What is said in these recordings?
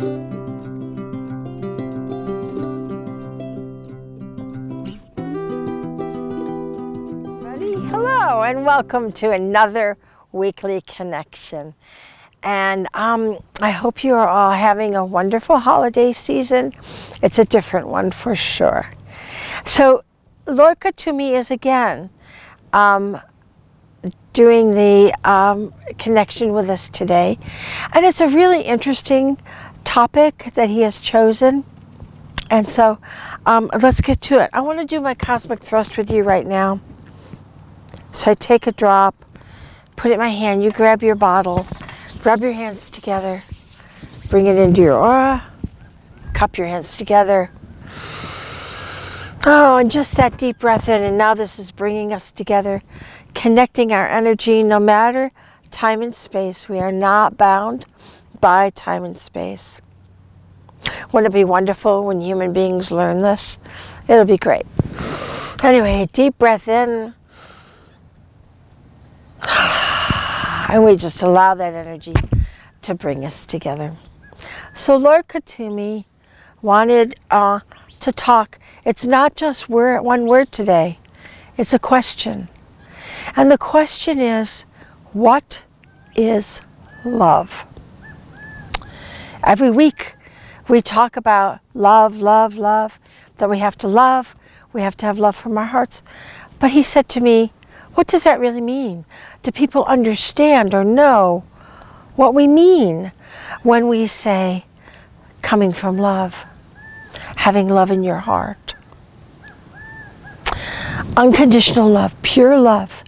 Hello and welcome to another weekly connection. And I hope you are all having a wonderful holiday season. It's a different one for sure. So Lord Katumi is again doing the connection with us today. And it's a really interesting topic that he has chosen. And so let's get to it. I want to do my cosmic thrust with you right now. So I take a drop, put it in my hand, you grab your bottle, rub your hands together, bring it into your aura, cup your hands together. Oh, and just that deep breath in, and now this is bringing us together, connecting our energy no matter time and space. We are not bound by time and space. Wouldn't it be wonderful when human beings learn this? It'll be great. Anyway, deep breath in. And we just allow that energy to bring us together. So Lord Katumi wanted to talk. It's not just one word today. It's a question. And the question is, what is love? Every week we talk about love, love, love, that we have to love. We have to have love from our hearts. But he said to me, what does that really mean? Do people understand or know what we mean when we say coming from love, having love in your heart? Unconditional love, pure love,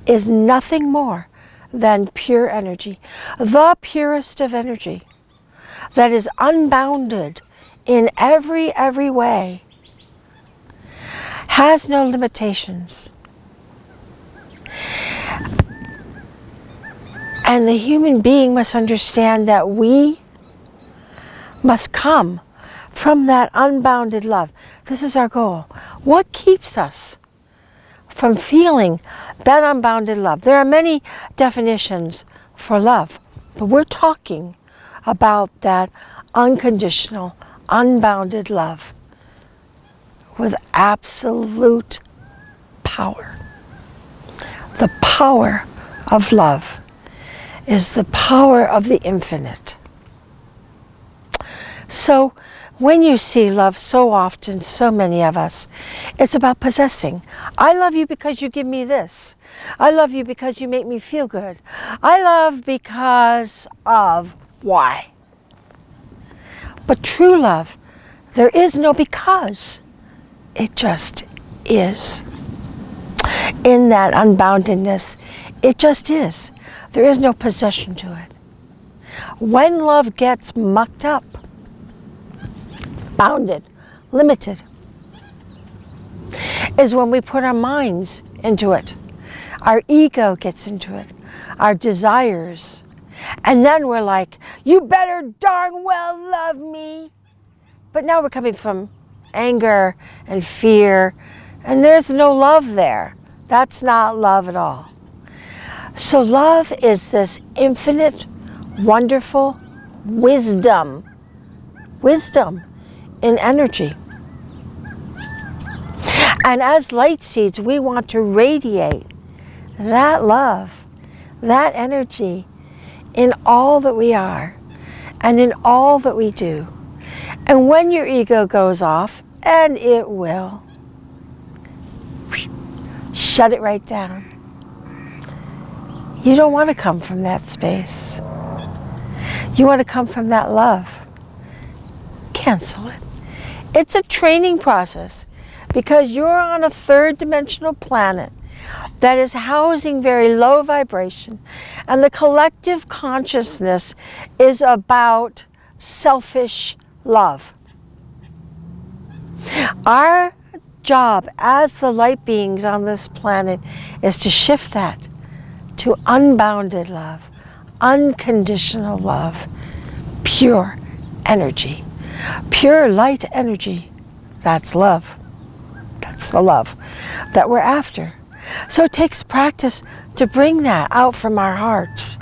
is nothing more than pure energy, the purest of energy that is unbounded in every way, has no limitations. And the human being must understand that we must come from that unbounded love. This is our goal. What keeps us from feeling that unbounded love? There are many definitions for love, but we're talking about that unconditional, unbounded love with absolute power. The power of love is the power of the infinite. So when you see love so often, so many of us, it's about possessing. I love you because you give me this. I love you because you make me feel good. I love because of why. But true love, there is no because. It just is. In that unboundedness, it just is. There is no possession to it. When love gets mucked up, bounded, limited, is when we put our minds into it. Our ego gets into it, our desires. And then we're like, you better darn well love me. But now we're coming from anger and fear, and there's no love there. That's not love at all. So love is this infinite, wonderful wisdom in energy. And as light seeds, we want to radiate that love, that energy in all that we are and in all that we do. And when your ego goes off, and it will, shut it right down. You don't want to come from that space. You want to come from that love. Cancel it. It's a training process because you're on a third dimensional planet that is housing very low vibration, and the collective consciousness is about selfish love. Our job as the light beings on this planet is to shift that to unbounded love, unconditional love, pure energy, pure light energy. That's love. That's the love that we're after. So it takes practice to bring that out from our hearts,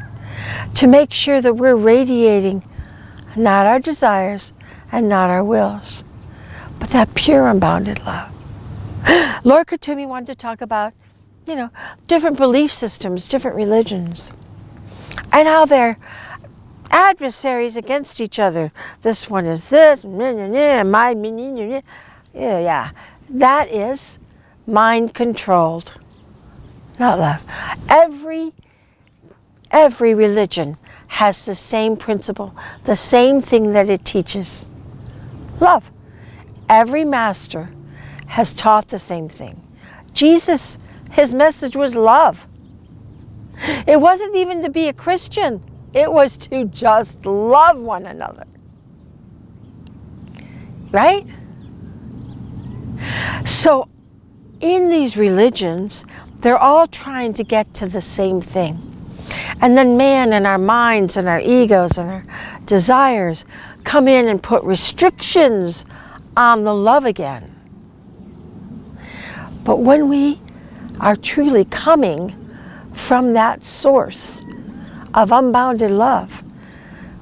to make sure that we're radiating not our desires and not our wills, but that pure unbounded love. Lord Katumi wanted to talk about, different belief systems, different religions, and how they're adversaries against each other. This one is this, yeah. That is mind controlled, not love. Every religion has the same principle, the same thing that it teaches. Love. Every master has taught the same thing. Jesus, his message was love. It wasn't even to be a Christian. It was to just love one another. Right? So in these religions, they're all trying to get to the same thing. And then man and our minds and our egos and our desires come in and put restrictions on the love again. But when we are truly coming from that source of unbounded love,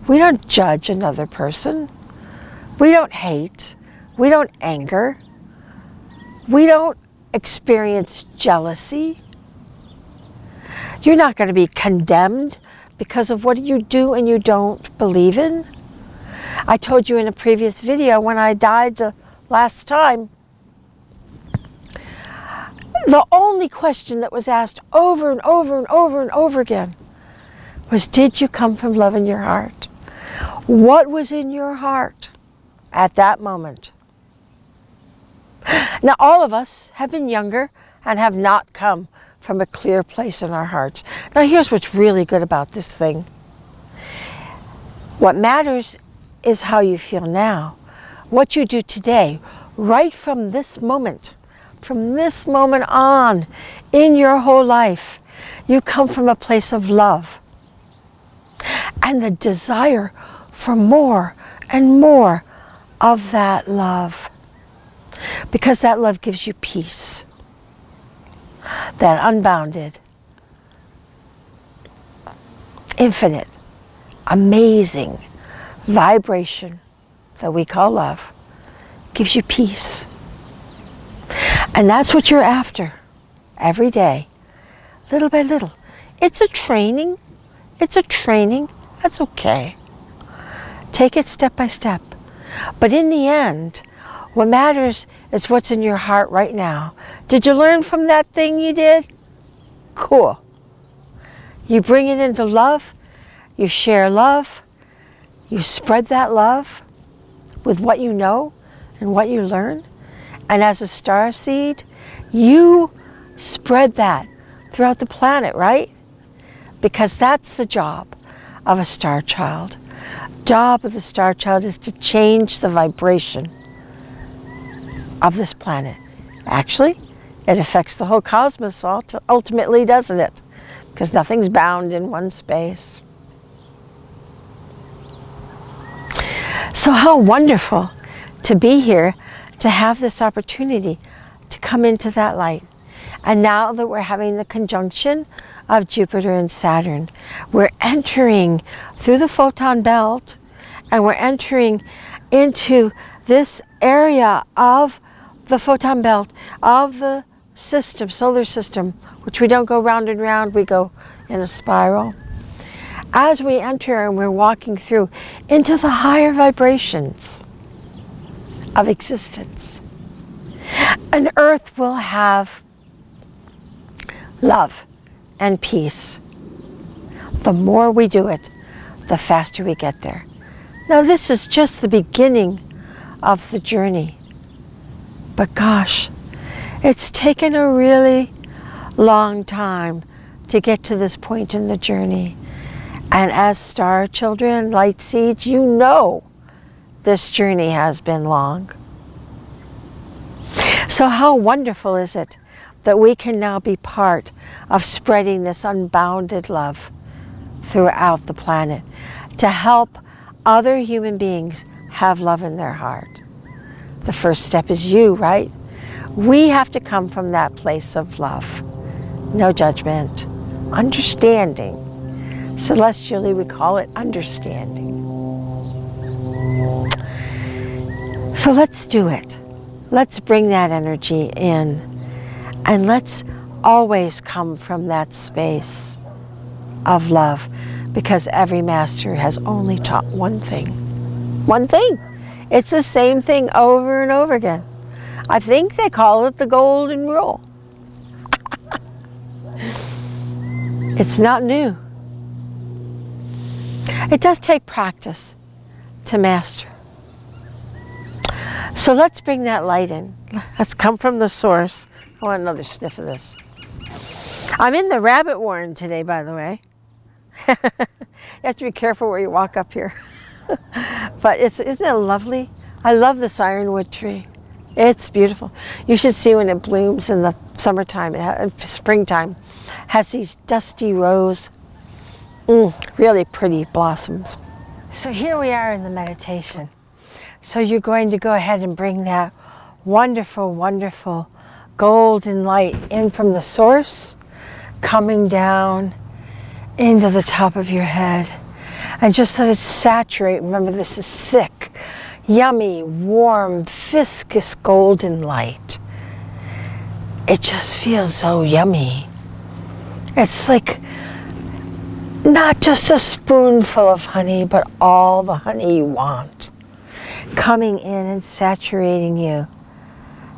we don't judge another person. We don't hate. We don't anger. We don't experience jealousy. You're not going to be condemned because of what you do and you don't believe in. I told you in a previous video, when I died the last time, the only question that was asked over and over and over and over again was, did you come from love in your heart? What was in your heart at that moment? Now, all of us have been younger and have not come from a clear place in our hearts. Now, here's what's really good about this thing. What matters is how you feel now. What you do today, right from this moment on, in your whole life, you come from a place of love. And the desire for more and more of that love. Because that love gives you peace. That unbounded, infinite, amazing vibration that we call love gives you peace. And that's what you're after every day, little by little. It's a training. That's okay. Take it step by step. But in the end, what matters is what's in your heart right now. Did you learn from that thing you did? Cool. You bring it into love. You share love. You spread that love with what you know and what you learn. And as a star seed, you spread that throughout the planet, right? Because that's the job of a star child. Job of the star child is to change the vibration of this planet. Actually, it affects the whole cosmos ultimately, doesn't it? Because nothing's bound in one space. So how wonderful to be here, to have this opportunity to come into that light. And now that we're having the conjunction of Jupiter and Saturn, we're entering through the photon belt, and we're entering into this area of the photon belt, of the system, solar system, which we don't go round and round, we go in a spiral. As we enter and we're walking through into the higher vibrations of existence, and Earth will have love and peace. The more we do it, the faster we get there. Now, this is just the beginning of the journey. But gosh, it's taken a really long time to get to this point in the journey. And as star children, light seeds, you know this journey has been long. So how wonderful is it that we can now be part of spreading this unbounded love throughout the planet to help other human beings have love in their heart. The first step is you, right? We have to come from that place of love. No judgment, understanding. Celestially, we call it understanding. So let's do it. Let's bring that energy in, and let's always come from that space of love, because every master has only taught one thing. One thing. It's the same thing over and over again. I think they call it the golden rule. It's not new. It does take practice to master. So let's bring that light in. Let's come from the source. I want another sniff of this. I'm in the rabbit warren today, by the way. You have to be careful where you walk up here. But isn't it lovely? I love this ironwood tree. It's beautiful. You should see when it blooms in the summertime, springtime. Has these dusty rose, really pretty blossoms. So here we are in the meditation. So you're going to go ahead and bring that wonderful, wonderful golden light in from the source, coming down into the top of your head. And just let it saturate. Remember, this is thick, yummy, warm, viscous golden light. It just feels so yummy. It's like not just a spoonful of honey, but all the honey you want, coming in and saturating you.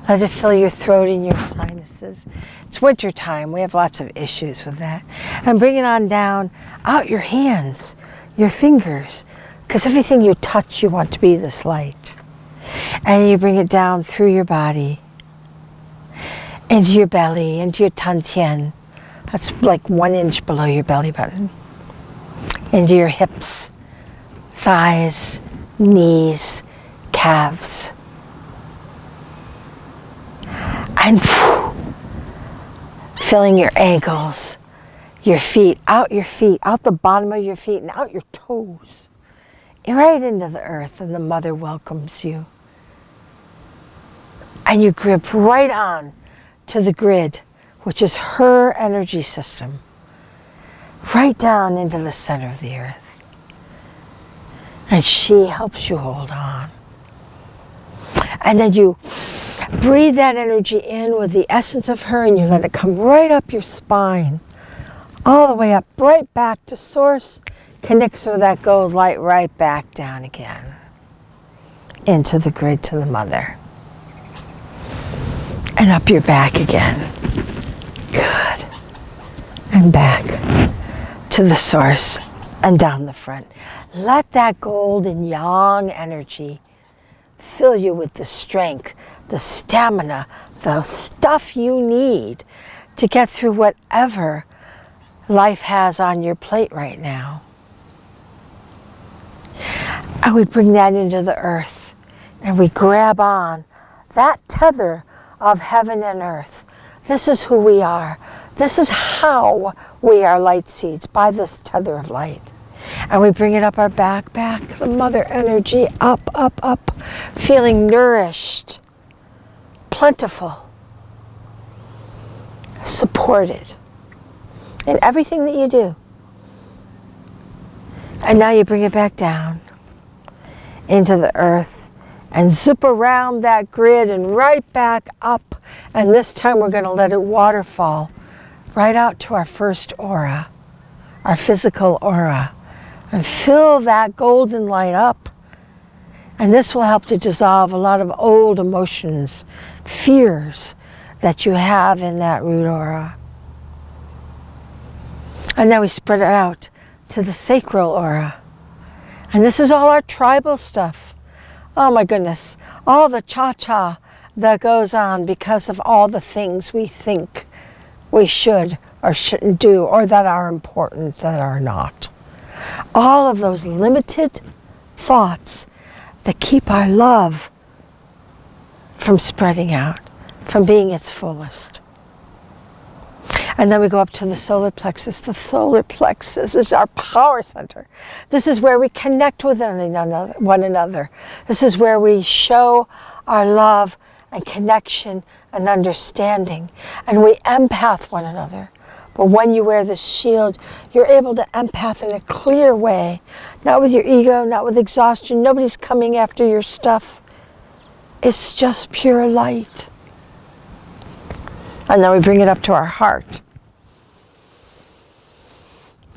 Let it fill your throat and your sinuses. It's winter time. We have lots of issues with that. And bring it on down, out your hands, your fingers, because everything you touch, you want to be this light. And you bring it down through your body, into your belly, into your tantien. That's like 1 inch below your belly button. Into your hips, thighs, knees, calves. And filling your ankles, your feet, out the bottom of your feet, and out your toes. And right into the earth, and the mother welcomes you. And you grip right on to the grid, which is her energy system, right down into the center of the earth. And she helps you hold on. And then you breathe that energy in with the essence of her, and you let it come right up your spine, all the way up, right back to source, connects with that gold light, right back down again into the grid, to the mother. And up your back again. Good. And back to the source and down the front. Let that golden yang energy fill you with the strength, the stamina, the stuff you need to get through whatever life has on your plate right now. And we bring that into the earth, and we grab on that tether of heaven and earth. This is who we are. This is how we are light seeds, by this tether of light. And we bring it up our back, the mother energy, up, up, up, feeling nourished, plentiful, supported in everything that you do. And now you bring it back down into the earth and zip around that grid and right back up. And this time we're going to let it waterfall right out to our first aura, our physical aura, and fill that golden light up. And this will help to dissolve a lot of old emotions, fears that you have in that root aura. And then we spread it out to the sacral aura. And this is all our tribal stuff. Oh my goodness, all the cha-cha that goes on because of all the things we think we should or shouldn't do, or that are important, that are not. All of those limited thoughts that keep our love from spreading out, from being its fullest. And then we go up to the solar plexus. The solar plexus is our power center. This is where we connect with one another. This is where we show our love and connection and understanding. And we empath one another. But when you wear this shield, you're able to empath in a clear way. Not with your ego, not with exhaustion. Nobody's coming after your stuff. It's just pure light. And then we bring it up to our heart.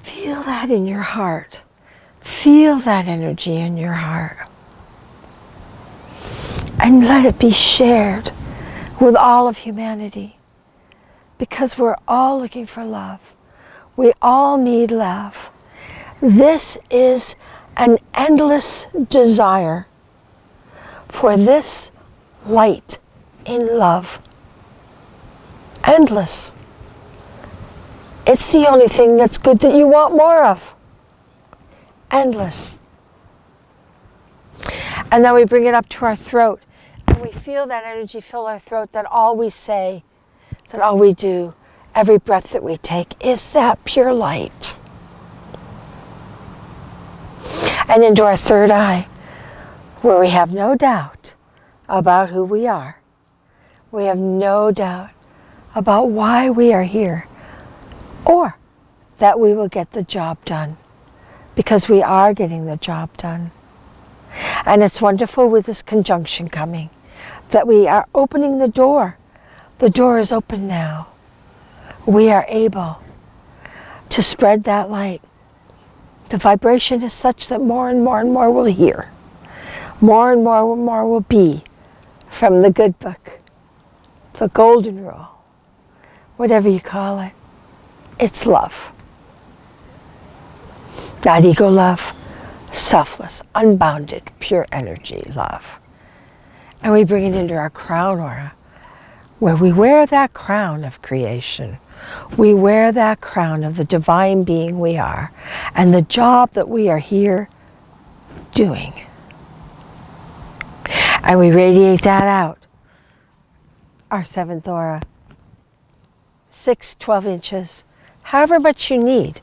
Feel that in your heart. Feel that energy in your heart. And let it be shared with all of humanity. Because we're all looking for love. We all need love. This is an endless desire for this light in love. Endless. It's the only thing that's good that you want more of. Endless. And then we bring it up to our throat. And we feel that energy fill our throat, that all we say, that all we do, every breath that we take is that pure light. And into our third eye, where we have no doubt about who we are. We have no doubt about why we are here, or that we will get the job done, because we are getting the job done. And it's wonderful with this conjunction coming, that we are opening the door. The door is open now. We are able to spread that light. The vibration is such that more and more and more will hear. More and more will be from the good book, the golden rule, whatever you call it. It's love. Not ego love, selfless, unbounded, pure energy love. And we bring it into our crown aura, where we wear that crown of creation. We wear that crown of the divine being we are, and the job that we are here doing. And we radiate that out. Our seventh aura, 12 inches, however much you need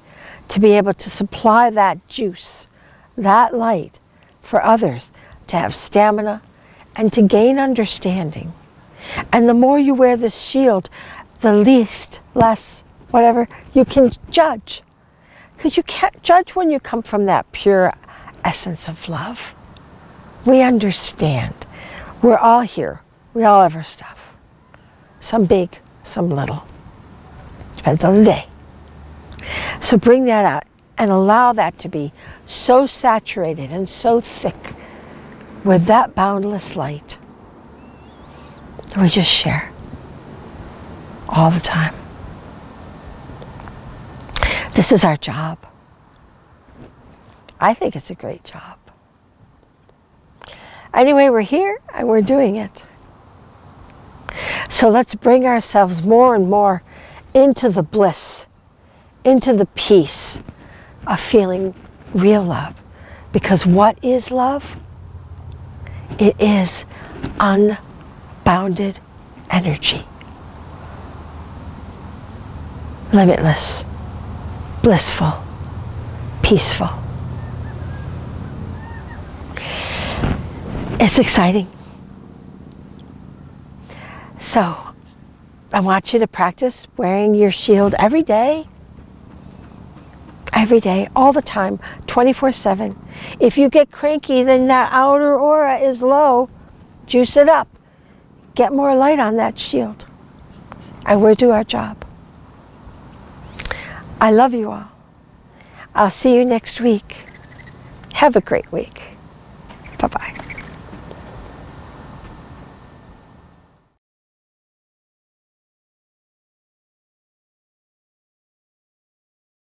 to be able to supply that juice, that light for others to have stamina and to gain understanding. And the more you wear this shield, the less, whatever, you can judge. Because you can't judge when you come from that pure essence of love. We understand. We're all here. We all have our stuff. Some big, some little. Depends on the day. So bring that out and allow that to be so saturated and so thick with that boundless light that we just share all the time. This is our job. I think it's a great job. Anyway, we're here and we're doing it. So let's bring ourselves more and more into the bliss, into the peace of feeling real love. Because what is love? It is unbounded energy. Limitless, blissful, peaceful. It's exciting. So, I want you to practice wearing your shield every day, all the time, 24/7. If you get cranky, then that outer aura is low. Juice it up. Get more light on that shield. And we'll do our job. I love you all. I'll see you next week. Have a great week.